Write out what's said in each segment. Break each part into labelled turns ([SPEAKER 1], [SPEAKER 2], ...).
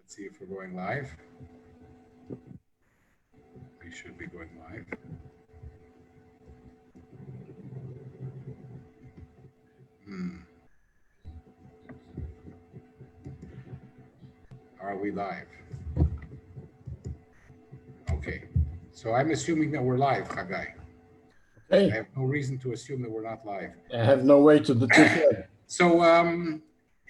[SPEAKER 1] Let's see if we're going live. We should be going live. Are we live? Okay. So I'm assuming that we're live, Hagai.
[SPEAKER 2] Hey.
[SPEAKER 1] I have no reason to assume that we're not live.
[SPEAKER 2] I have no way to detect.
[SPEAKER 1] So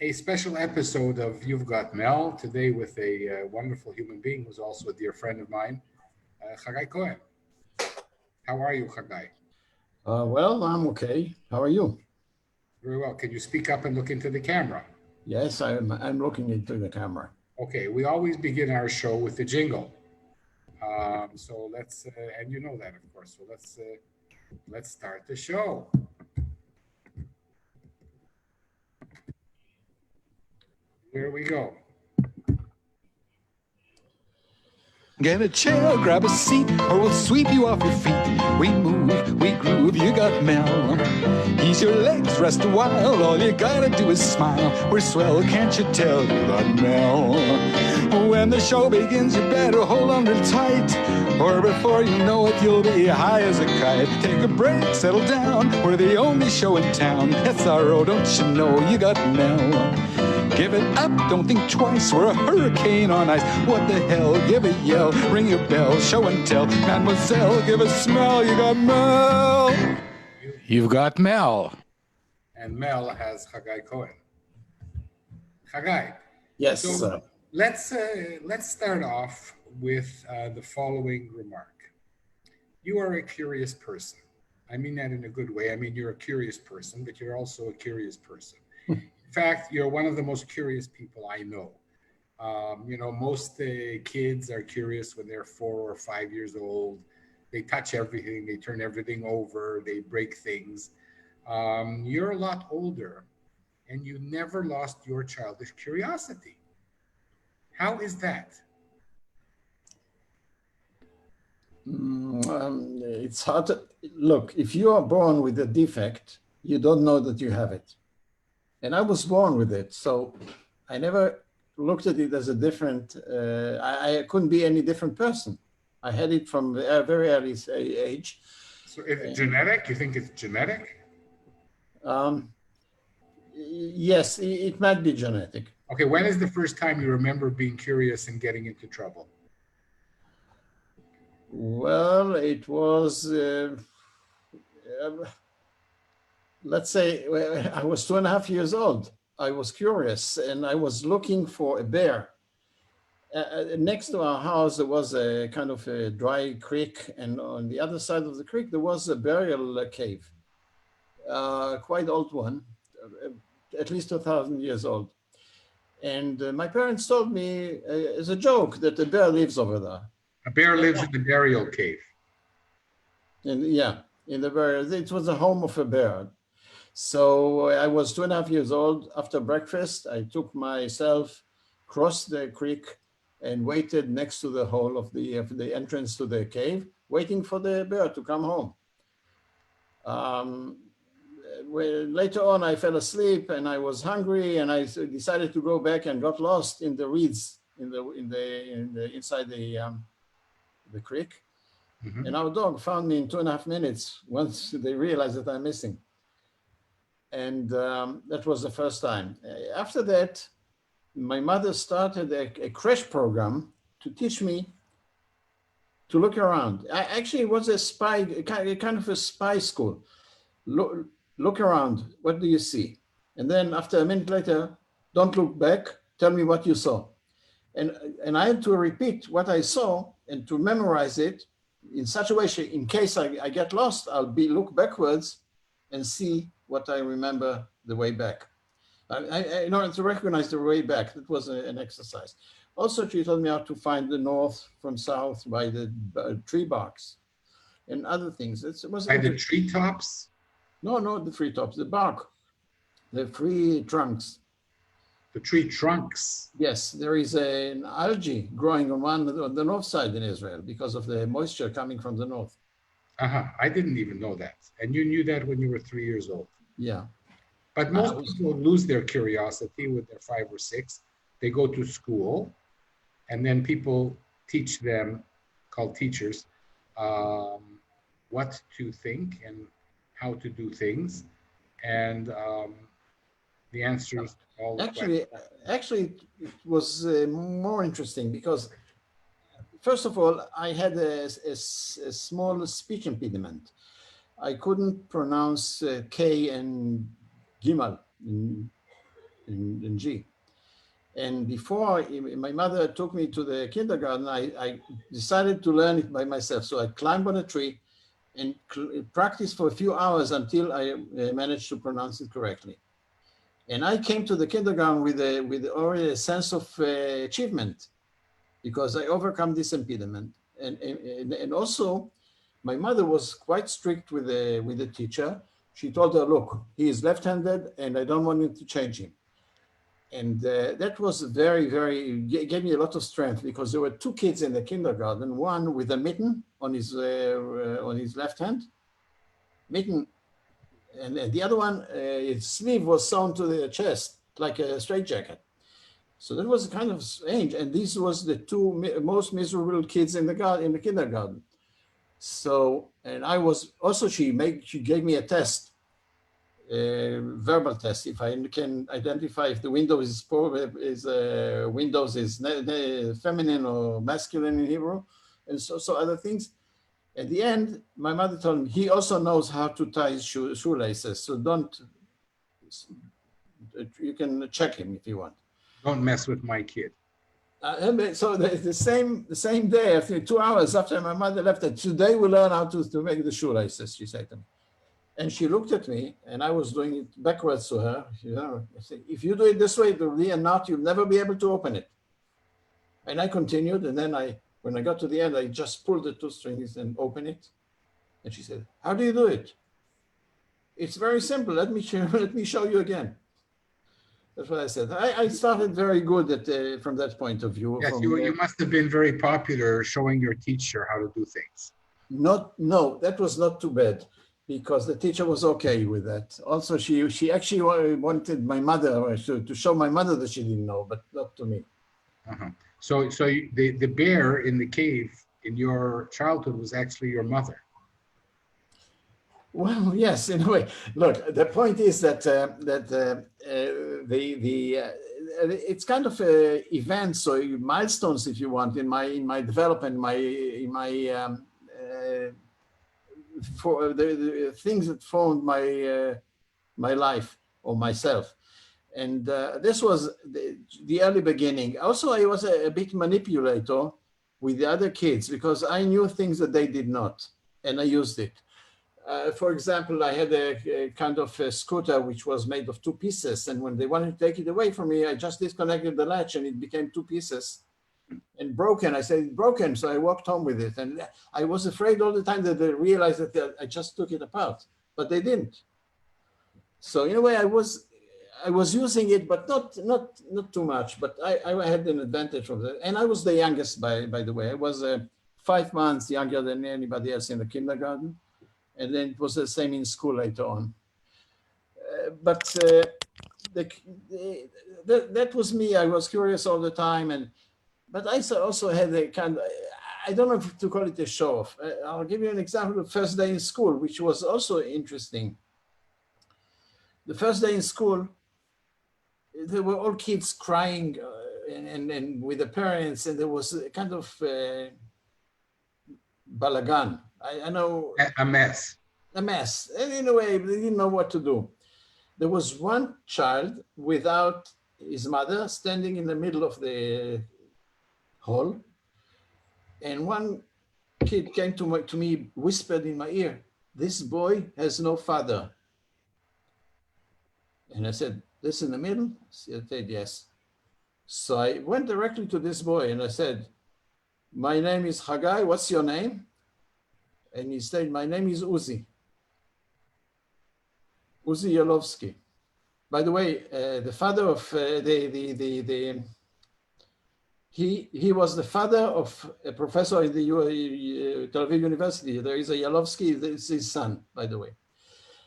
[SPEAKER 1] a special episode of You've Got Mel today with a wonderful human being who's also a dear friend of mine, Hagai Cohen. How are you, Hagai?
[SPEAKER 2] Well, I'm okay. How are you?
[SPEAKER 1] Very well. Can you speak up and look into the camera?
[SPEAKER 2] Yes, I'm looking into the camera.
[SPEAKER 1] Okay, we always begin our show with the jingle. So let's, and you know that, of course. So let's start the show. Here we go.
[SPEAKER 3] Get a chair, grab a seat, or we'll sweep you off your feet. We move, we groove, you got Mel. Ease your legs, rest a while, all you gotta do is smile. We're swell, can't you tell, you got Mel. When the show begins, you better hold on real tight, or before you know it, you'll be high as a kite. Take a break, settle down, we're the only show in town. SRO, don't you know, you got Mel. Give it up, don't think twice, we're a hurricane on ice. What the hell, give a yell, ring your bell, show and tell. Mademoiselle, give a smell, you got Mel. You've got Mel.
[SPEAKER 1] And Mel has Hagai Cohen. Hagai.
[SPEAKER 2] Yes.
[SPEAKER 1] So let's start off with the following remark. You are a curious person. I mean that in a good way. I mean, you're a curious person, but you're also a curious person. In fact, you're one of the most curious people I know. Most kids are curious when they're 4 or 5 years old. They touch everything, they turn everything over, they break things. You're a lot older, and you never lost your childish curiosity. How is that?
[SPEAKER 2] It's hard to look. If you are born with a defect, you don't know that you have it. And I was born with it, so I never looked at it as a different, I couldn't be any different person. I had it from a very early age.
[SPEAKER 1] So is it genetic? You think it's genetic?
[SPEAKER 2] Yes, it might be genetic.
[SPEAKER 1] Okay, when is the first time you remember being curious and getting into trouble?
[SPEAKER 2] Well, it was... let's say I was 2.5 years old. I was curious and I was looking for a bear. Next to our house, there was a kind of a dry creek, and on the other side of the creek, there was a burial cave, quite old one, at least 2,000 years old. And my parents told me as a joke that a bear lives over there.
[SPEAKER 1] A bear lives in the burial cave.
[SPEAKER 2] And yeah, in the burial, it was the home of a bear. So I was 2.5 years old. After breakfast, I took myself, crossed the creek, and waited next to the hole of the entrance to the cave, waiting for the bear to come home. Later on, I fell asleep and I was hungry, and I decided to go back and got lost in the reeds inside the creek. Mm-hmm. And our dog found me in 2.5 minutes once they realized that I'm missing. And that was the first time. After that, my mother started a crash program to teach me to look around. Actually, it was a kind of a spy school. Look around, what do you see? And then after a minute later, don't look back, tell me what you saw. And I had to repeat what I saw and to memorize it in such a way, in case I get lost, I'll look backwards and see what I remember the way back. In order to recognize the way back, that was an exercise. Also, she told me how to find the north from south by the tree barks and other things. It was
[SPEAKER 1] by the treetops?
[SPEAKER 2] No, not the treetops, the bark, the tree trunks.
[SPEAKER 1] The tree trunks?
[SPEAKER 2] Yes, there is an algae growing on the north side in Israel because of the moisture coming from the north.
[SPEAKER 1] I didn't even know that. And you knew that when you were 3 years old?
[SPEAKER 2] Yeah.
[SPEAKER 1] But most people lose their curiosity when they're 5 or 6. They go to school and then people teach them, called teachers, what to think and how to do things, and the answers to all the questions.
[SPEAKER 2] Actually, it was more interesting because, first of all, I had a small speech impediment. I couldn't pronounce K and Gimal in G. And before my mother took me to the kindergarten, I decided to learn it by myself. So I climbed on a tree and practiced for a few hours until I managed to pronounce it correctly. And I came to the kindergarten with already a sense of achievement because I overcome this impediment. And also, my mother was quite strict with the teacher. She told her, look, he is left-handed and I don't want you to change him. And that was gave me a lot of strength because there were two kids in the kindergarten, one with a mitten on his left hand, mitten, and the other one, its sleeve was sewn to the chest like a straitjacket. So that was kind of strange. And these was the two most miserable kids in the kindergarten. So, and I was also, she gave me a test, a verbal test, if I can identify if the Windows is feminine or masculine in Hebrew, and so other things. At the end, my mother told me he also knows how to tie his shoelaces, so you can check him if you want.
[SPEAKER 1] Don't mess with my kid.
[SPEAKER 2] So the same day, after 2 hours after my mother left, today we learn how to make the shoelaces, she said to me. And she looked at me, and I was doing it backwards to her. I said, if you do it this way, it will be a knot, you'll never be able to open it. And I continued, and then when I got to the end, I just pulled the two strings and opened it. And she said, how do you do it? It's very simple. Let me show you again. That's what I said. I started very good from that point of view.
[SPEAKER 1] Yes, you must have been very popular showing your teacher how to do things.
[SPEAKER 2] No, that was not too bad, because the teacher was okay with that. Also, she actually wanted my mother to show my mother that she didn't know, but not to me.
[SPEAKER 1] Uh-huh. So the bear in the cave in your childhood was actually your mother.
[SPEAKER 2] Well, yes, in a way. Look, the point is that it's kind of events or milestones, if you want, in my development, for the things that formed my life or myself. And this was the early beginning. Also, I was a bit manipulator with the other kids because I knew things that they did not, and I used it. For example, I had a kind of a scooter which was made of two pieces, and when they wanted to take it away from me, I just disconnected the latch and it became two pieces and broken. I said, it's broken, so I walked home with it. And I was afraid all the time that they realized that I just took it apart, but they didn't. So in a way, I was using it, but not too much, but I had an advantage from that. And I was the youngest, by the way. I was 5 months younger than anybody else in the kindergarten. And then it was the same in school later on. That was me. I was curious all the time. But I also had a kind of, I don't know if to call it a show off. I'll give you an example of the first day in school, which was also interesting. The first day in school, there were all kids crying and with the parents, and there was a kind of balagan. I know.
[SPEAKER 1] A mess.
[SPEAKER 2] A mess. And in a way, they didn't know what to do. There was one child without his mother standing in the middle of the hall. And one kid came to me, whispered in my ear, "This boy has no father." And I said, "This in the middle?" She said, "Yes." So I went directly to this boy and I said, "My name is Hagai. What's your name?" And he said, "My name is Uzi. Uzi Yalovsky." By the way, the father of he was the father of a professor in the Tel Aviv University. There is a Yalovsky, this is his son, by the way.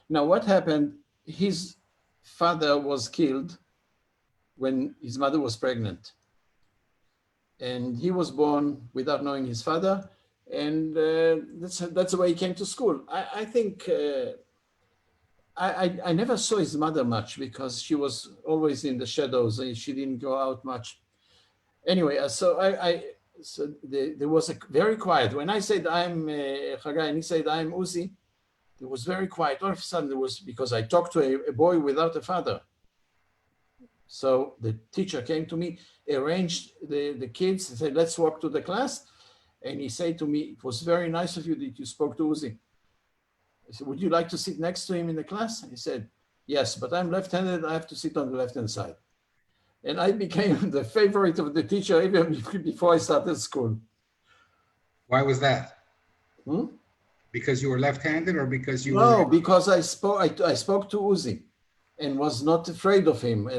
[SPEAKER 2] Now, what happened? His father was killed when his mother was pregnant. and he was born without knowing his father, and that's the way he came to school. I think I never saw his mother much because she was always in the shadows and she didn't go out much. Anyway, there was a very quiet. When I said I'm Hagai and he said I'm Uzi, it was very quiet. All of a sudden, there was, because I talked to a boy without a father. So the teacher came to me, arranged the kids, and said, let's walk to the class. And he said to me, it was very nice of you that you spoke to Uzi. I said, would you like to sit next to him in the class? And he said, yes, but I'm left-handed. I have to sit on the left-hand side. And I became the favorite of the teacher even before I started school.
[SPEAKER 1] Why was that? Because you were left-handed, or because you
[SPEAKER 2] No,
[SPEAKER 1] were...
[SPEAKER 2] because I spoke to Uzi and was not afraid of him.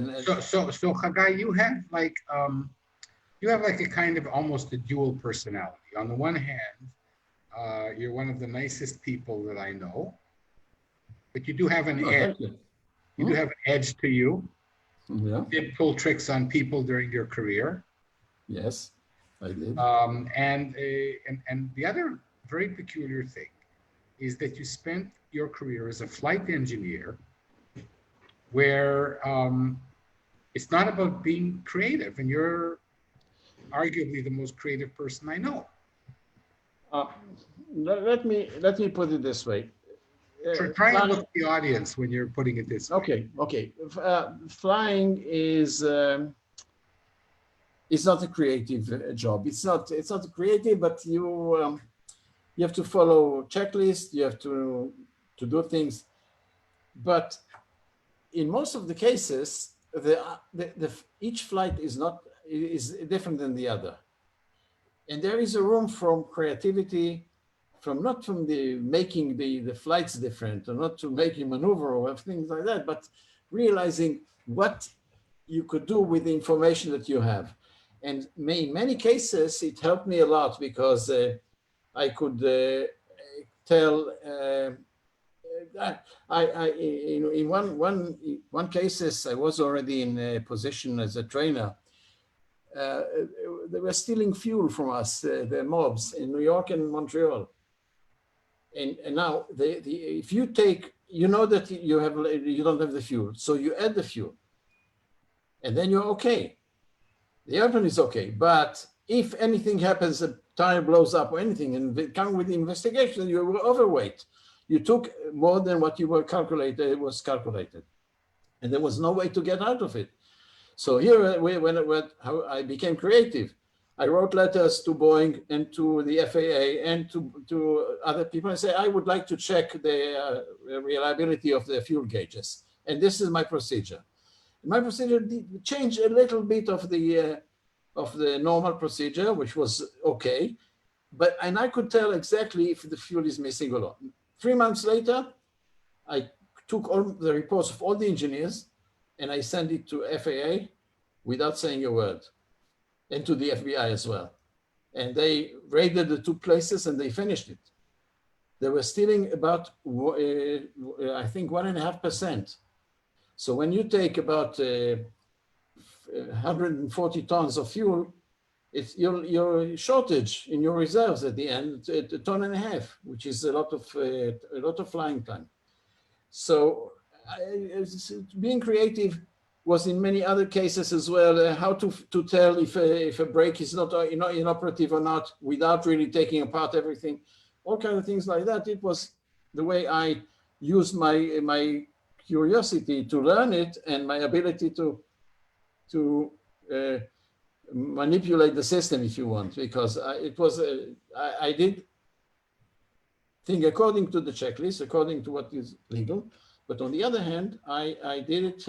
[SPEAKER 1] So Hagai, you have like a kind of almost a dual personality. On the one hand, you're one of the nicest people that I know, but you do have an edge. You do have an edge to you.
[SPEAKER 2] Yeah.
[SPEAKER 1] You did pull tricks on people during your career.
[SPEAKER 2] Yes, I did.
[SPEAKER 1] And the other very peculiar thing is that you spent your career as a flight engineer, where it's not about being creative, and you're arguably the most creative person I know.
[SPEAKER 2] Let me put it this way.
[SPEAKER 1] Try and look at the audience when you're putting it this way.
[SPEAKER 2] Okay. Flying is not a creative job. It's not creative, but you have to follow checklists. You have to do things. But in most of the cases, each flight is different than the other, and there is a room from creativity. Not from the making the flights different, or not to making maneuver or things like that, but realizing what you could do with the information that you have. And in many cases, it helped me a lot because I could tell. In one cases, I was already in a position as a trainer. They were stealing fuel from us, the mobs in New York and Montreal. And now, if you take, you know that you don't have the fuel, so you add the fuel, and then you're okay. The airplane is okay, but if anything happens, a tire blows up or anything, and they come with the investigation, you were overweight. You took more than what you were calculated. It was calculated, and there was no way to get out of it. So here, how I became creative. I wrote letters to Boeing and to the FAA and to other people and say, I would like to check the reliability of the fuel gauges. And this is my procedure. My procedure changed a little bit of the normal procedure, which was okay. And I could tell exactly if the fuel is missing or not. 3 months later, I took all the reports of all the engineers and I sent it to FAA without saying a word. And to the FBI as well. And they raided the two places and they finished it. They were stealing about, I think, 1.5%. So when you take about 140 tons of fuel, it's your shortage in your reserves at the end, 1.5 tons, which is a lot of flying time. So being creative was in many other cases as well, how to tell if a brake is not inoperative or not without really taking apart everything, all kind of things like that. It was the way I used my curiosity to learn it and my ability to manipulate the system, if you want, because I did think according to the checklist, according to what is legal, but on the other hand, I did it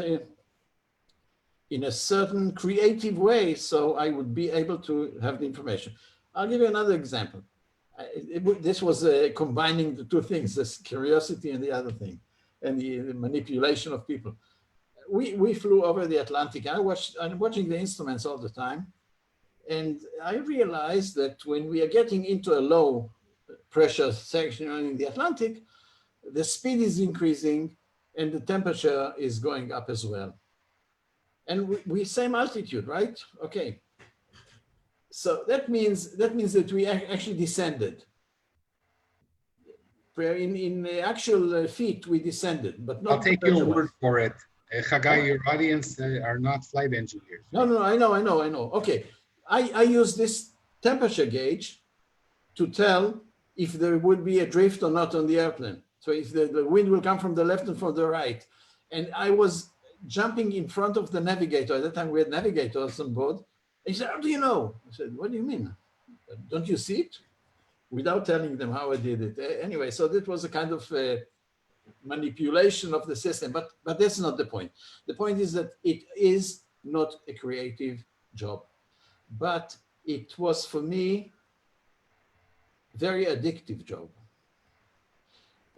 [SPEAKER 2] in a certain creative way, so I would be able to have the information. I'll give you another example. This was combining the two things, this curiosity and the other thing, and the manipulation of people. We flew over the Atlantic. I'm watching the instruments all the time, and I realized that when we are getting into a low pressure section in the Atlantic, the speed is increasing and the temperature is going up as well. And we same altitude, right? Okay. So that means that we actually descended. In the actual feet, we descended, but not.
[SPEAKER 1] I'll take your word for it. Hagai, your audience are not flight engineers.
[SPEAKER 2] No, I know. Okay, I use this temperature gauge to tell if there would be a drift or not on the airplane. So if the wind will come from the left and from the right. And I was jumping in front of the navigator. At that time, we had navigators on board. And he said, how do you know? I said, what do you mean? Don't you see it? Without telling them how I did it. Anyway, so that was a kind of manipulation of the system, but that's not the point. The point is that it is not a creative job, but it was for me very addictive job.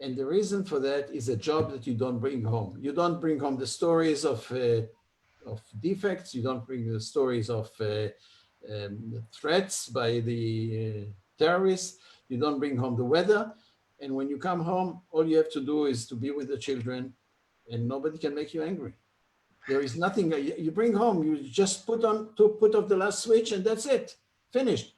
[SPEAKER 2] And the reason for that is a job that you don't bring home. You don't bring home the stories of defects. You don't bring the stories of threats by the terrorists. You don't bring home the weather. And when you come home, all you have to do is to be with the children, and nobody can make you angry. There is nothing you bring home. You just put off the last switch, and that's it. Finished.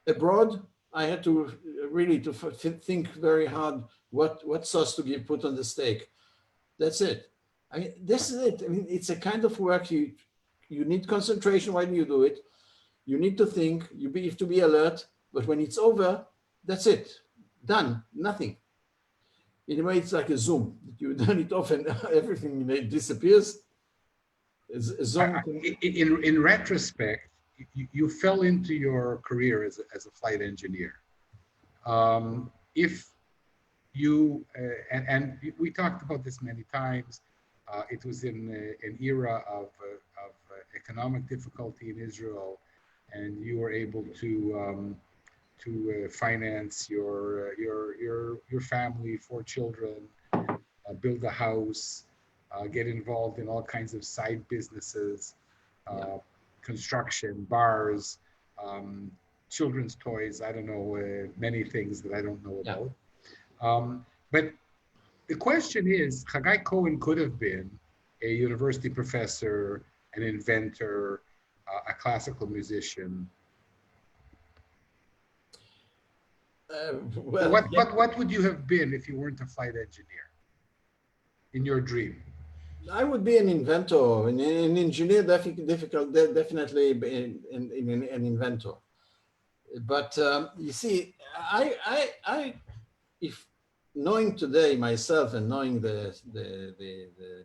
[SPEAKER 2] Abroad, I had to really think very hard what sauce to put on the steak. That's it. I mean, this is it. I mean, it's a kind of work you need concentration while you do it. You need to think. You have to be alert. But when it's over, that's it. Done. Nothing. In a way, it's like a Zoom. You turn it off and everything disappears.
[SPEAKER 1] In retrospect, you fell into your career as a flight engineer. If you and we talked about this many times, it was in an era of economic difficulty in Israel, and you were able to finance your family, 4 children, build a house, get involved in all kinds of side businesses, construction, bars, children's toys. I don't know, many things that I don't know about. But the question is, Hagai Cohen could have been a university professor, an inventor, a classical musician. What would you have been if you weren't a flight engineer in your dream?
[SPEAKER 2] I would be an inventor, an engineer. Definitely an inventor. But you see, I if knowing today myself and knowing the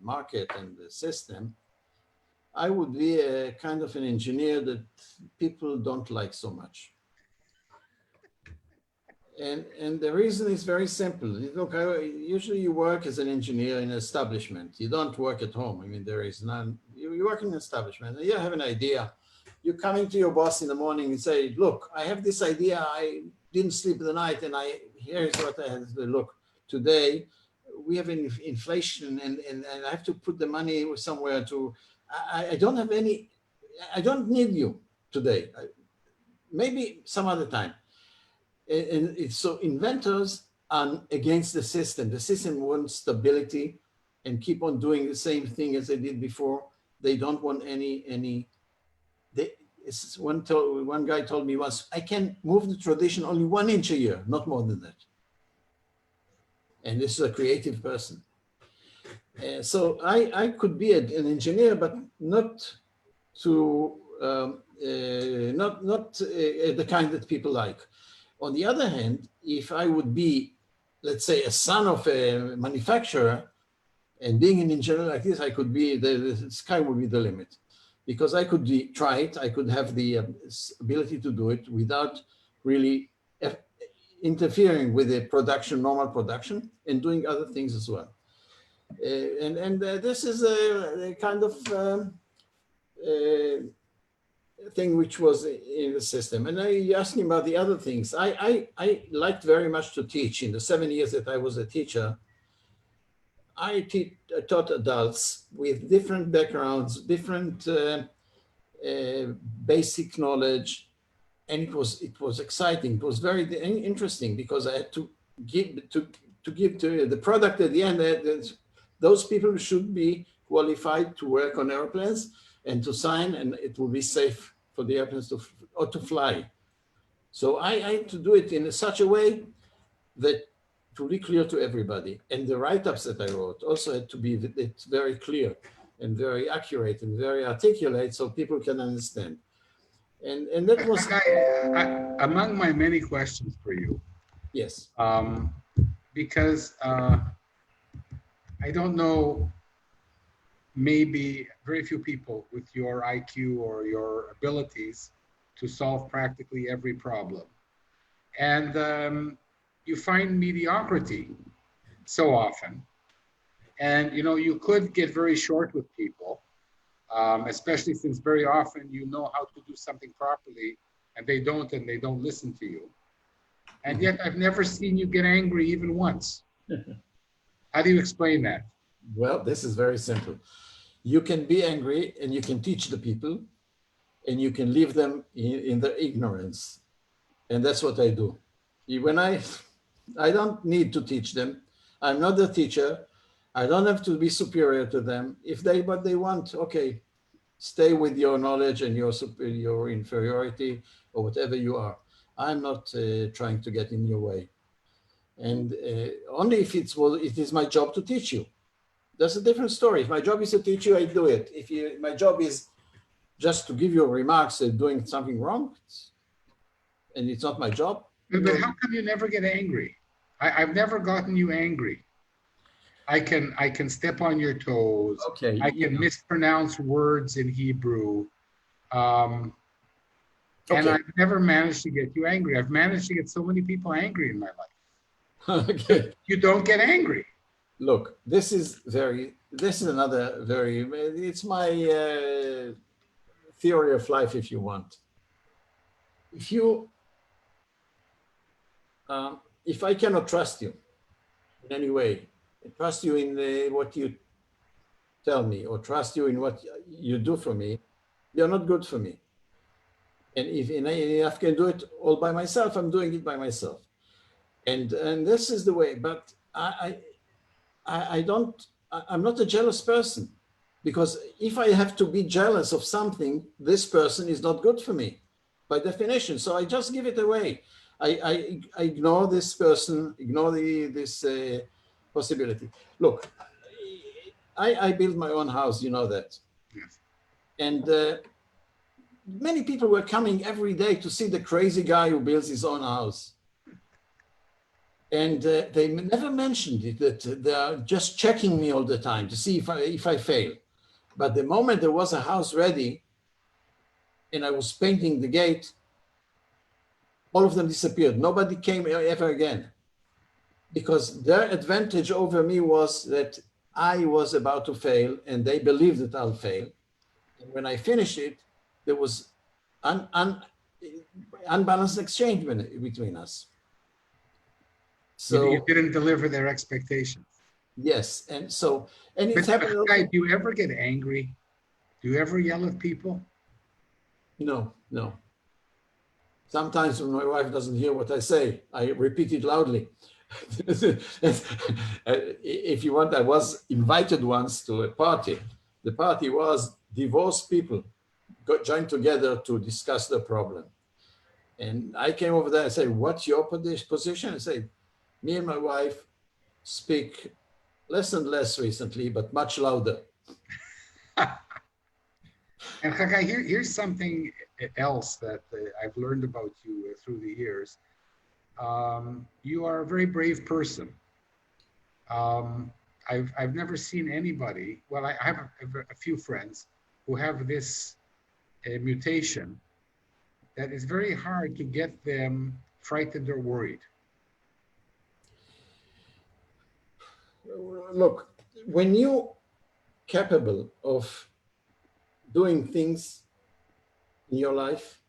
[SPEAKER 2] market and the system, I would be a kind of an engineer that people don't like so much. And the reason is very simple. Look, usually you work as an engineer in an establishment. You don't work at home. I mean, there is none. You work in an establishment. You have an idea. You're coming to your boss in the morning and say, look, I have this idea. I didn't sleep the night, and here's what I have to look. Today, we have inflation, and I have to put the money somewhere to, I don't have any, I don't need you today. Maybe some other time. And so inventors are against the system. The system wants stability and keep on doing the same thing as they did before. They don't want one guy told me once, I can move the tradition only 1 inch a year, not more than that. And this is a creative person. So I could be an engineer, but not to not the kind that people like. On the other hand, if I would be, let's say, a son of a manufacturer and being an engineer like this, I could be, the sky would be the limit. Because I could try it, I could have the ability to do it without really interfering with the production, normal production, and doing other things as well. This is a kind of thing which was in the system. And you asked me about the other things. I liked very much to teach. In the 7 years that I was a teacher, I taught adults with different backgrounds, different basic knowledge, and it was exciting. It was very interesting because I had to give to the product at the end. Those people should be qualified to work on airplanes and to sign, and it will be safe for the airplanes to fly. So I had to do it in such a way that to be clear to everybody. And the write-ups that I wrote also had to be very clear and very accurate and very articulate so people can understand. And that was...
[SPEAKER 1] among my many questions for you.
[SPEAKER 2] Yes.
[SPEAKER 1] Because I don't know, maybe very few people with your IQ or your abilities to solve practically every problem. And you find mediocrity so often. And, you know, you could get very short with people, especially since very often you know how to do something properly and they don't listen to you. And yet I've never seen you get angry even once. How do you explain that?
[SPEAKER 2] Well, this is very simple. You can be angry and you can teach the people and you can leave them in their ignorance. And that's what I do. When I don't need to teach them. I'm not the teacher. I don't have to be superior to them. If what they want, okay, stay with your knowledge and your inferiority or whatever you are. I'm not trying to get in your way. And only if it is my job to teach you. That's a different story. If my job is to teach you, I do it. If my job is just to give you remarks and doing something wrong, and it's not my job.
[SPEAKER 1] But how come you never get angry? I've never gotten you angry. I can step on your toes.
[SPEAKER 2] Okay.
[SPEAKER 1] I can mispronounce words in Hebrew. And I've never managed to get you angry. I've managed to get so many people angry in my life.
[SPEAKER 2] Okay.
[SPEAKER 1] You don't get angry.
[SPEAKER 2] Look, this is another very, it's my theory of life, if you want. If I cannot trust you in any way, trust you in what you tell me, or trust you in what you do for me, you're not good for me. And if I can do it all by myself, I'm doing it by myself. And this is the way. But I'm not a jealous person, because if I have to be jealous of something, this person is not good for me by definition. So I just give it away. I ignore this person, ignore this possibility. Look, I built my own house, you know that.
[SPEAKER 1] Yes.
[SPEAKER 2] And many people were coming every day to see the crazy guy who builds his own house. And they never mentioned it, that they are just checking me all the time to see if I fail. But the moment there was a house ready and I was painting the gate, all of them disappeared. Nobody came ever again, because their advantage over me was that I was about to fail and they believed that I'll fail. And when I finished it, there was unbalanced exchange between us. So
[SPEAKER 1] you didn't deliver their expectations.
[SPEAKER 2] Yes, and it's happened.
[SPEAKER 1] Do you ever get angry? Do you ever yell at people?
[SPEAKER 2] No. Sometimes when my wife doesn't hear what I say, I repeat it loudly. If you want, I was invited once to a party. The party was divorced people joined together to discuss the problem. And I came over there and said, "What's your position?" I said, "Me and my wife speak less and less recently, but much louder."
[SPEAKER 1] And Hagai, here's something else that I've learned about you through the years. You are a very brave person. I've never seen anybody. Well, I have a few friends who have this mutation that is very hard to get them frightened or worried.
[SPEAKER 2] Look, when you're capable of doing things in your life,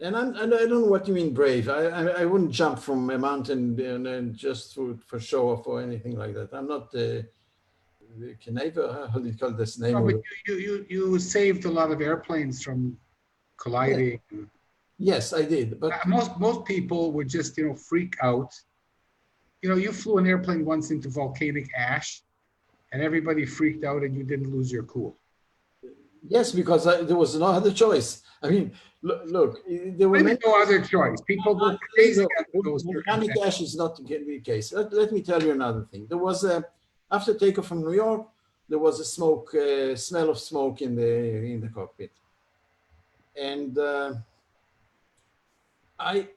[SPEAKER 2] and I don't know what you mean brave. I wouldn't jump from a mountain and just for show off or anything like that. I'm not how do you call this name?
[SPEAKER 1] No, but you saved a lot of airplanes from colliding.
[SPEAKER 2] Yeah. Yes, I did. But
[SPEAKER 1] most people would just freak out. You flew an airplane once into volcanic ash, and everybody freaked out, and you didn't lose your cool.
[SPEAKER 2] Yes, because there was no other choice. I mean, look, there were
[SPEAKER 1] Maybe
[SPEAKER 2] many.
[SPEAKER 1] no other choice. People go crazy under those
[SPEAKER 2] Volcanic
[SPEAKER 1] circumstances.
[SPEAKER 2] ash is not the case. Let me tell you another thing. There was after takeoff from New York, there was a smell of smoke in the cockpit, and I,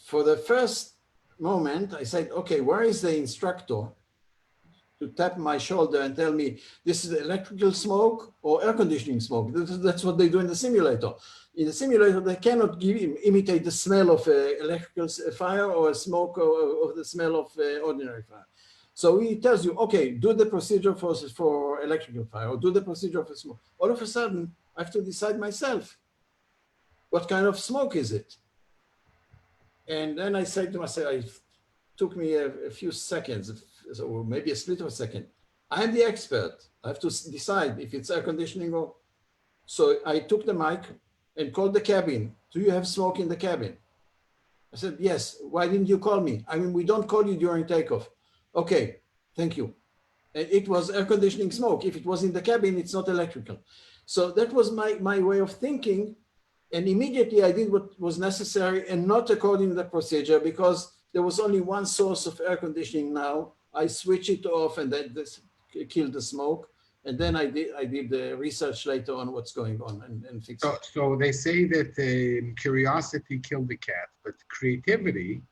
[SPEAKER 2] for the first moment, I said, okay, where is the instructor to tap my shoulder and tell me this is electrical smoke or air conditioning smoke? That's what they do in the simulator. In the simulator, they cannot imitate the smell of electrical fire or a smoke or the smell of ordinary fire. So he tells you, okay, do the procedure for electrical fire or do the procedure for smoke. All of a sudden, I have to decide myself, what kind of smoke is it? And then I said to myself, it took me a few seconds, or maybe a split of a second. I'm the expert. I have to decide if it's air conditioning or. So I took the mic and called the cabin. Do you have smoke in the cabin? I said, yes. Why didn't you call me? I mean, we don't call you during takeoff. Okay, thank you. And it was air conditioning smoke. If it was in the cabin, it's not electrical. So that was my way of thinking. And immediately I did what was necessary and not according to the procedure, because there was only one source of air conditioning now. I switched it off and that killed the smoke. And then I did the research later on what's going on and fixed it.
[SPEAKER 1] So they say that curiosity killed the cat, but creativity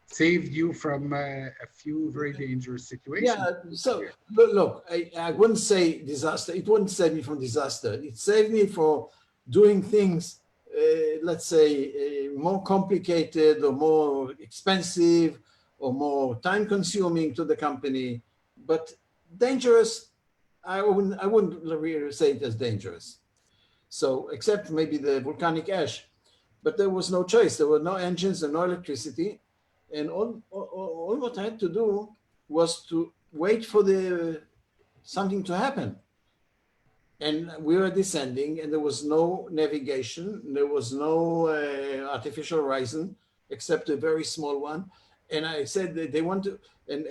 [SPEAKER 1] saved you from a few very dangerous situations.
[SPEAKER 2] Yeah, so look, I wouldn't say disaster. It wouldn't save me from disaster. It saved me for doing things, let's say, more complicated or more expensive or more time consuming to the company. But dangerous, I wouldn't really say it as dangerous. So except maybe the volcanic ash, but there was no choice. There were no engines and no electricity. And all what I had to do was to wait for something to happen. And we were descending and there was no navigation. There was no artificial horizon, except a very small one. And I said that they want to, and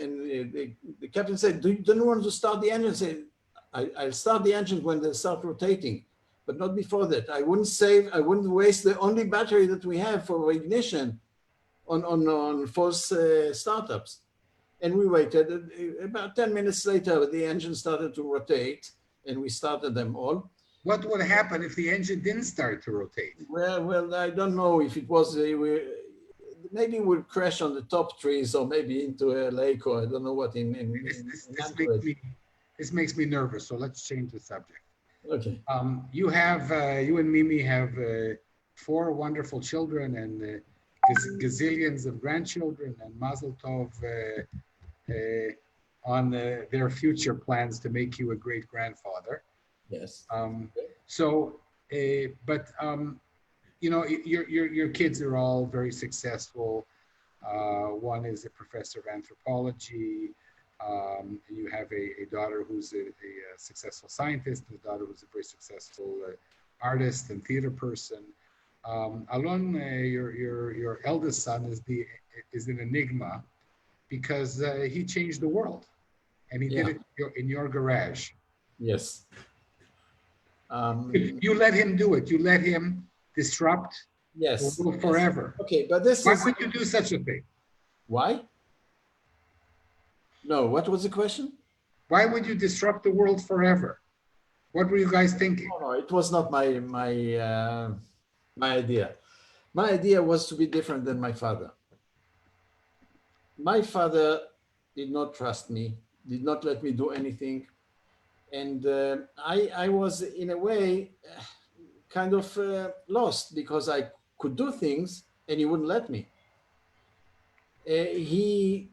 [SPEAKER 2] the captain said, do you want to start the engine? I said, I'll start the engine when they start rotating, but not before that. I wouldn't waste the only battery that we have for ignition on false startups. And we waited. About 10 minutes later, the engine started to rotate and we started them all.
[SPEAKER 1] What would happen if the engine didn't start to rotate?
[SPEAKER 2] Well, I don't know if it was, maybe we'll crash on the top trees or maybe into a lake or I don't know what
[SPEAKER 1] This makes me nervous, so let's change the subject.
[SPEAKER 2] Okay.
[SPEAKER 1] You and Mimi have 4 wonderful children and gazillions of grandchildren, and Mazel Tov on their future plans to make you a great grandfather.
[SPEAKER 2] Yes.
[SPEAKER 1] Your kids are all very successful. One is a professor of anthropology. You have a daughter who's a successful scientist, and a daughter who's a very successful artist and theater person. Alon, your eldest son is an enigma because he changed the world, and he did it in your garage.
[SPEAKER 2] Yes.
[SPEAKER 1] You let him do it. You let him disrupt the world forever.
[SPEAKER 2] Okay, but
[SPEAKER 1] why would you do such a thing?
[SPEAKER 2] Why? No, what was the question?
[SPEAKER 1] Why would you disrupt the world forever? What were you guys thinking?
[SPEAKER 2] No, it was not my idea. My idea was to be different than my father. My father did not trust me, did not let me do anything. And I was, in a way, kind of lost because I could do things and he wouldn't let me. He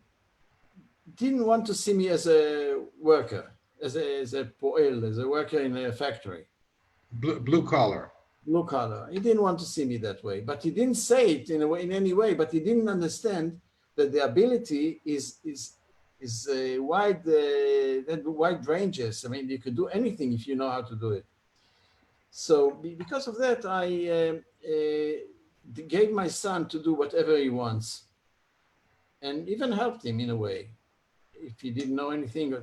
[SPEAKER 2] didn't want to see me as a worker, as a poel, as a worker in a factory.
[SPEAKER 1] Blue collar.
[SPEAKER 2] Blue collar. He didn't want to see me that way, but he didn't say it in any way. But he didn't understand that the ability is wide ranges. I mean, you could do anything if you know how to do it. So because of that, I gave my son to do whatever he wants, and even helped him in a way if he didn't know anything.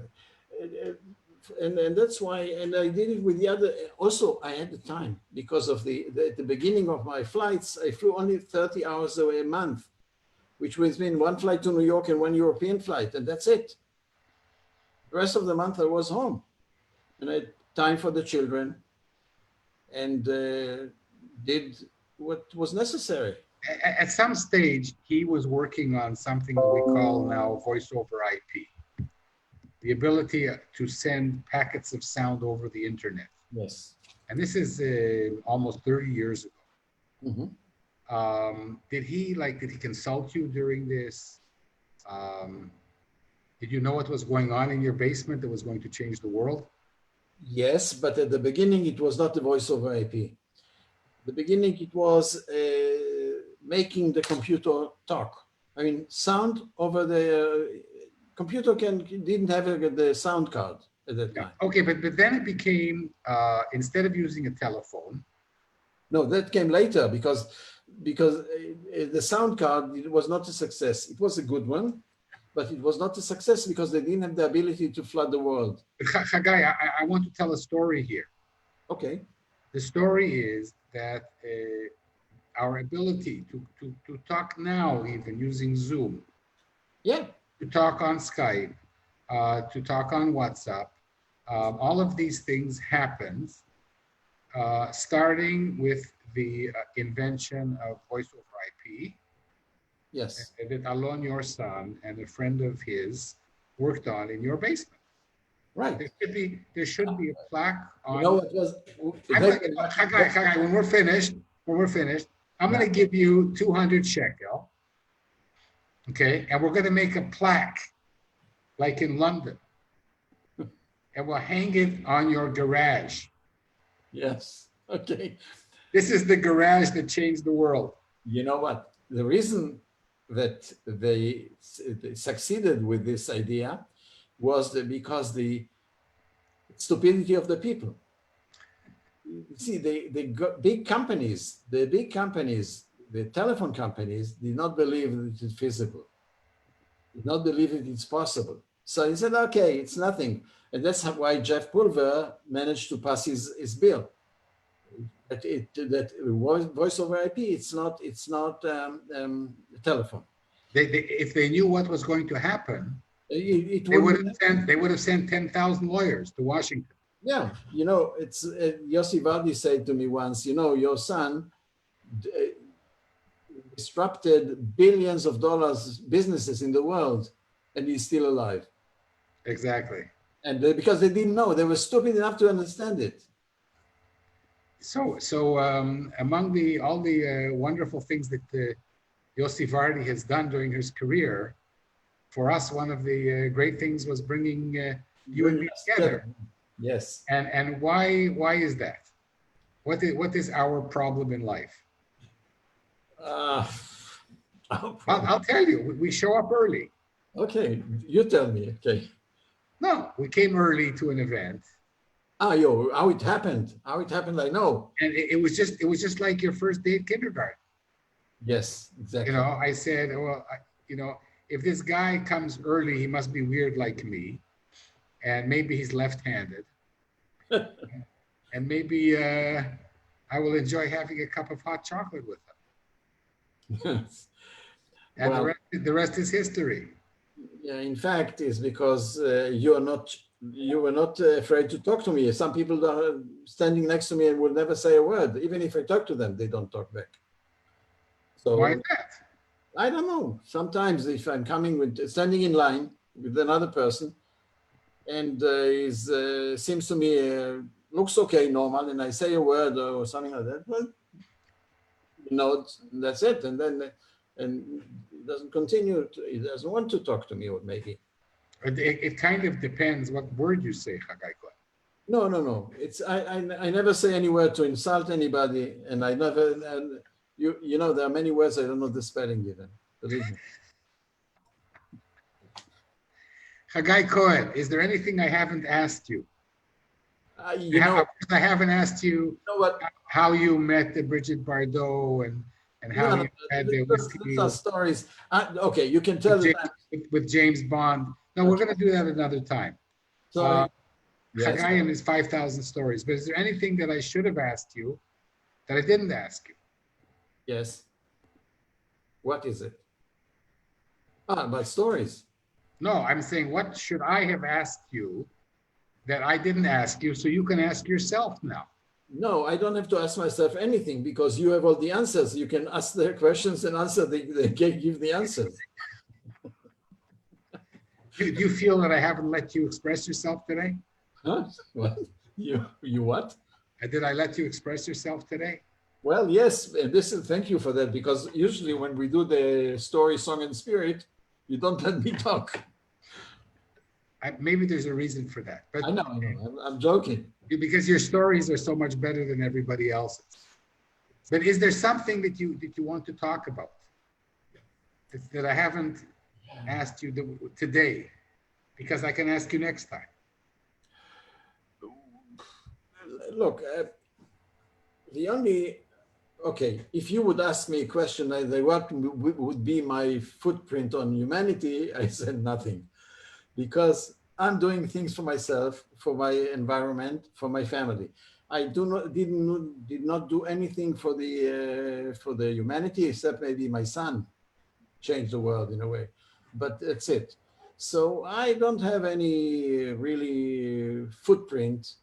[SPEAKER 2] and that's why, and I did it with the other, also I had the time because of at the beginning of my flights, I flew only 30 hours away a month, which was mean one flight to New York and one European flight, and that's it. The rest of the month I was home, and I had time for the children, and did what was necessary.
[SPEAKER 1] At some stage, he was working on something that we call now voice over IP, the ability to send packets of sound over the internet.
[SPEAKER 2] Yes.
[SPEAKER 1] And this is almost 30 years ago.
[SPEAKER 2] Mm-hmm.
[SPEAKER 1] Did he consult you during this? Did you know what was going on in your basement that was going to change the world?
[SPEAKER 2] Yes, but at the beginning, it was not the voice over IP. The beginning, it was making the computer talk. I mean, sound over the computer didn't have the sound card at that time.
[SPEAKER 1] Okay, but then it became, instead of using a telephone.
[SPEAKER 2] No, that came later because the sound card, it was not a success. It was a good one, but it was not a success because they didn't have the ability to flood the world.
[SPEAKER 1] Hagai, I want to tell a story here.
[SPEAKER 2] Okay.
[SPEAKER 1] The story is that our ability to talk now, even using Zoom,
[SPEAKER 2] yeah,
[SPEAKER 1] to talk on Skype, to talk on WhatsApp, all of these things happened starting with the invention of voice over IP.
[SPEAKER 2] Yes.
[SPEAKER 1] That Alon, your son, and a friend of his worked on in your basement.
[SPEAKER 2] Right.
[SPEAKER 1] There should be a plaque on.
[SPEAKER 2] You know what was?
[SPEAKER 1] Hagai, when we're finished, I'm going to give you 200 shekel. Okay, and we're going to make a plaque, like in London, and we'll hang it on your garage.
[SPEAKER 2] Yes. Okay.
[SPEAKER 1] This is the garage that changed the world.
[SPEAKER 2] You know what? The reason that they succeeded with this idea was because the stupidity of the people. See, the big companies, the telephone companies did not believe that it is feasible, did not believe that it's possible. So he said, okay, it's nothing. And that's why Jeff Pulver managed to pass his bill. That voice over IP, it's not telephone.
[SPEAKER 1] If they knew what was going to happen, they would have sent 10,000 lawyers to Washington.
[SPEAKER 2] Yeah, you know, it's Yossi Vardi said to me once, you know, your son disrupted billions of dollars businesses in the world, and he's still alive.
[SPEAKER 1] Exactly.
[SPEAKER 2] And because they didn't know, they were stupid enough to understand it.
[SPEAKER 1] So among all the wonderful things that Yossi Vardi has done during his career, for us, one of the great things was bringing you and me together.
[SPEAKER 2] Yes.
[SPEAKER 1] And why is that? What is our problem in life? I'll tell you. We show up early.
[SPEAKER 2] Okay, you tell me. Okay.
[SPEAKER 1] No, we came early to an event.
[SPEAKER 2] How it happened? I know.
[SPEAKER 1] And it was just like your first day at kindergarten.
[SPEAKER 2] Yes, exactly.
[SPEAKER 1] You know, I said, well, if this guy comes early, he must be weird like me, and maybe he's left-handed, and maybe I will enjoy having a cup of hot chocolate with him.
[SPEAKER 2] Yes.
[SPEAKER 1] And well, the rest is history.
[SPEAKER 2] Yeah, in fact, it's because you were not afraid to talk to me. Some people are standing next to me and will never say a word. Even if I talk to them, they don't talk back. So
[SPEAKER 1] why is that?
[SPEAKER 2] I don't know. Sometimes if I'm standing in line with another person, and seems to me looks okay, normal, and I say a word or something like that, well, you know, that's it. And then it doesn't continue. He doesn't want to talk to me, or maybe.
[SPEAKER 1] It kind of depends what word you say, Hagai Cohen.
[SPEAKER 2] No. It's I never say any word to insult anybody, and I never. And you know, there are many words I don't know the spelling even. Believe me.
[SPEAKER 1] Hagai Cohen, is there anything I haven't asked you? I haven't asked you, how you met Bridget Bardot and how you had the whiskey.
[SPEAKER 2] These are stories. Okay, you can tell
[SPEAKER 1] with James Bond. No, we're going to do that another time.
[SPEAKER 2] Sorry. Yes.
[SPEAKER 1] Hagai and his 5,000 stories. But is there anything that I should have asked you that I didn't ask you?
[SPEAKER 2] Yes. What is it? About stories.
[SPEAKER 1] No, I'm saying, what should I have asked you that I didn't ask you so you can ask yourself now?
[SPEAKER 2] No, I don't have to ask myself anything because you have all the answers. You can ask the questions and answer. They give the answers.
[SPEAKER 1] Do you feel that I haven't let you express yourself today?
[SPEAKER 2] Huh? What? You what?
[SPEAKER 1] Did I let you express yourself today?
[SPEAKER 2] Well, yes. And thank you for that, because usually when we do the story, song, and spirit, you don't let me talk.
[SPEAKER 1] Maybe there's a reason for that. But
[SPEAKER 2] I know. I'm joking.
[SPEAKER 1] Because your stories are so much better than everybody else's. But is there something that you want to talk about that I haven't asked you today? Because I can ask you next time.
[SPEAKER 2] Look, if you would ask me a question like what would be my footprint on humanity, I said nothing, because I'm doing things for myself, for my environment, for my family. I did not do anything for the humanity, except maybe my son changed the world in a way, but that's it. So I don't have any really footprint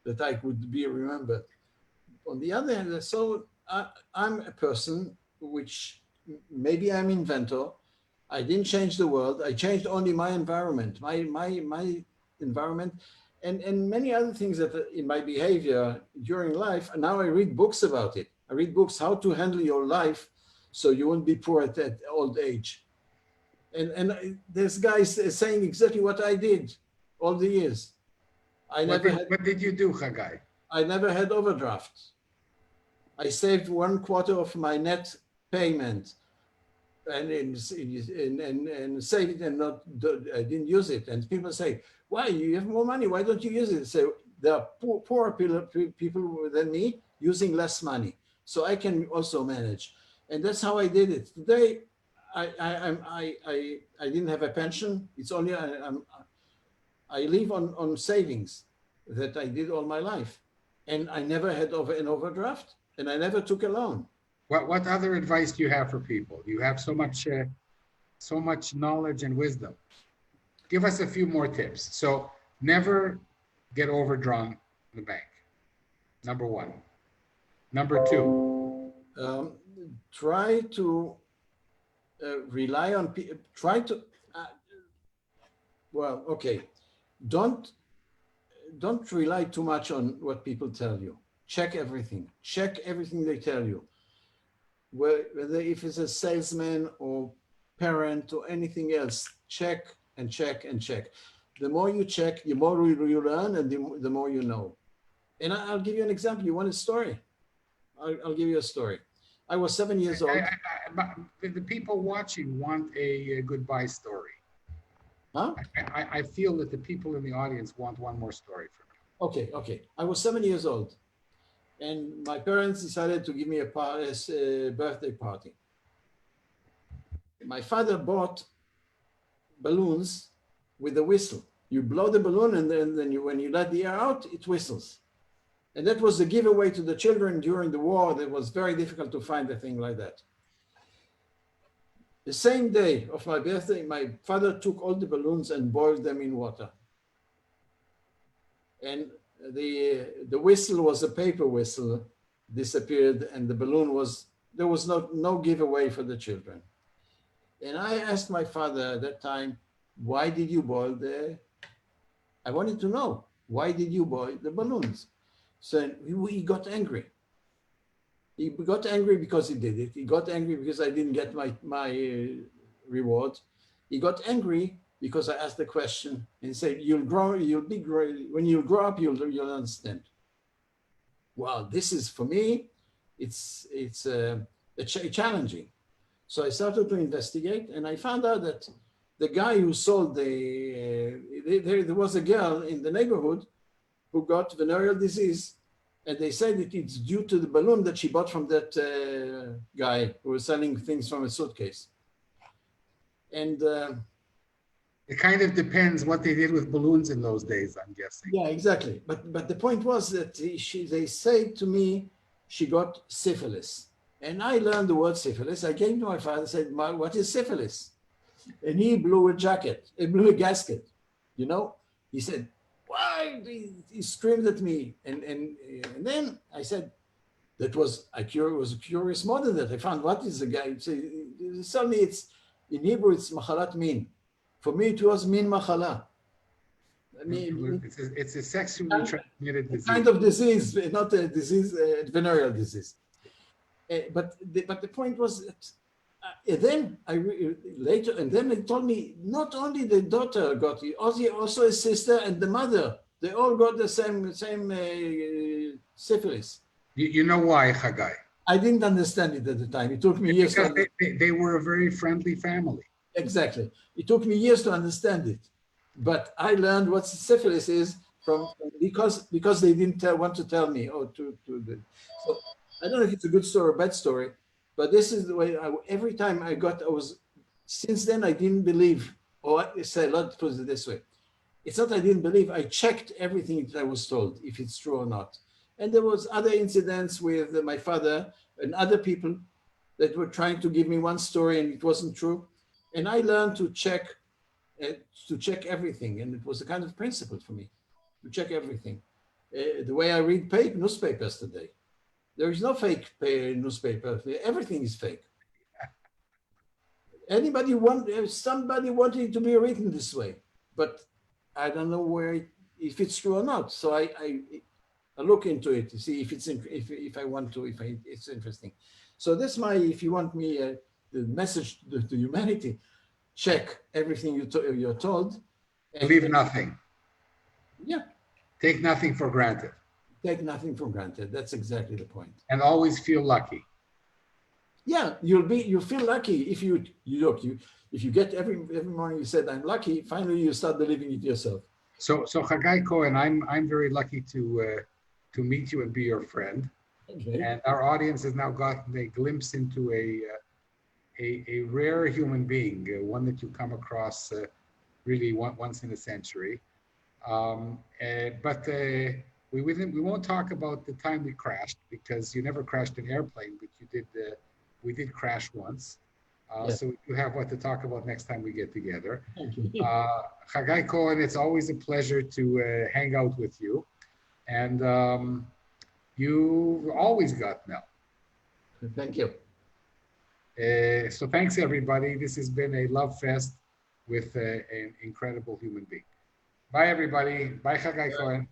[SPEAKER 2] that I could be remembered. On the other hand, so I'm a person which maybe I'm inventor. I didn't change the world. I changed only my environment, my environment, and many other things that in my behavior during life. And now I read books about it. I read books how to handle your life so you won't be poor at old age. And this guy is saying exactly what I did all the years.
[SPEAKER 1] What did you do, Hagai?
[SPEAKER 2] I never had overdraft. I saved 1/4 of my net payment and saved it, and I didn't use it. And people say, why, you have more money, why don't you use it? So there are poorer people than me using less money. So I can also manage. And that's how I did it. Today, I didn't have a pension. It's only, I live on savings that I did all my life. And I never had an overdraft, and I never took a loan.
[SPEAKER 1] What other advice do you have for people? You have so much knowledge and wisdom. Give us a few more tips. So never get overdrawn in the bank. Number one. Number two.
[SPEAKER 2] Try to rely on people. Try to. Well, okay. Don't rely too much on what people tell you. Check everything. Check everything they tell you. Whether if it's a salesman or parent or anything else, check and check and check. The more you check, the more you learn, and the more you know. And I'll give you an example. You want a story? I'll give you a story. I was 7 years old.
[SPEAKER 1] The people watching want a goodbye story.
[SPEAKER 2] Huh?
[SPEAKER 1] I feel that the people in the audience want one more story from you.
[SPEAKER 2] Okay. I was 7 years old, and my parents decided to give me a birthday party. My father bought balloons with a whistle. You blow the balloon, and then when you let the air out, it whistles. And that was the giveaway to the children during the war. That was very difficult to find a thing like that. The same day of my birthday, my father took all the balloons and boiled them in water. And the whistle was a paper whistle, disappeared, and the balloon there was no giveaway for the children. And I asked my father at that time, why did you boil I wanted to know, why did you boil the balloons? So he got angry. He got angry because he did it. He got angry because I didn't get my reward. He got angry because I asked the question, and he said, when you grow up, you'll understand. Well, this is, for me, it's challenging. So I started to investigate, and I found out that the guy who sold there was a girl in the neighborhood who got venereal disease, and they said that it's due to the balloon that she bought from that guy who was selling things from a suitcase. And
[SPEAKER 1] It kind of depends what they did with balloons in those days, I'm guessing.
[SPEAKER 2] Yeah, exactly. But the point was that they said to me she got syphilis. And I learned the word syphilis. I came to my father and said, what is syphilis? And he blew he blew a gasket, you know? He said, why? He screamed at me. And then I said, was a curious more than that. I found, what is the guy? Suddenly it's, in Hebrew, it's machalat min. For me, it was min machala. I mean,
[SPEAKER 1] it's a sexually transmitted disease.
[SPEAKER 2] Kind of disease, not a disease, venereal disease. But the point was that then later, and then they told me not only the daughter got it, also a sister and the mother. They all got the same syphilis.
[SPEAKER 1] You know why, Hagai?
[SPEAKER 2] I didn't understand it at the time. It took me years.
[SPEAKER 1] Because they were a very friendly family.
[SPEAKER 2] Exactly. It took me years to understand it. But I learned what syphilis is because they didn't want to tell me. So I don't know if it's a good story or bad story, but this is the way every time since then I didn't believe, or let's put it this way. It's not I didn't believe, I checked everything that I was told, if it's true or not. And there was other incidents with my father and other people that were trying to give me one story and it wasn't true. And I learned to check everything. And it was a kind of principle for me, to check everything. The way I read newspapers today. There is no fake newspaper. Everything is fake. Somebody wanted it to be written this way, but I don't know if it's true or not. So I look into it to see if it's if I want to, it's interesting. So that's if you want me, the message to humanity: check everything you're told.
[SPEAKER 1] Believe nothing.
[SPEAKER 2] Yeah.
[SPEAKER 1] Take nothing for granted.
[SPEAKER 2] Take nothing for granted. That's exactly the point.
[SPEAKER 1] And always feel lucky.
[SPEAKER 2] Yeah, you feel lucky if you get every morning you said I'm lucky. Finally, you start believing it yourself.
[SPEAKER 1] So Hagai Cohen, I'm very lucky to meet you and be your friend. Okay. And our audience has now gotten a glimpse into a rare human being, one that you come across really once in a century. But we won't talk about the time we crashed, because you never crashed an airplane, but you did. We did crash once. Yes. So you have what to talk about next time we get together. Hagai Cohen, it's always a pleasure to hang out with you. And you always got Mel.
[SPEAKER 2] Thank you.
[SPEAKER 1] So thanks, everybody. This has been a love fest with an incredible human being. Bye, everybody. Bye, Hagai Cohen.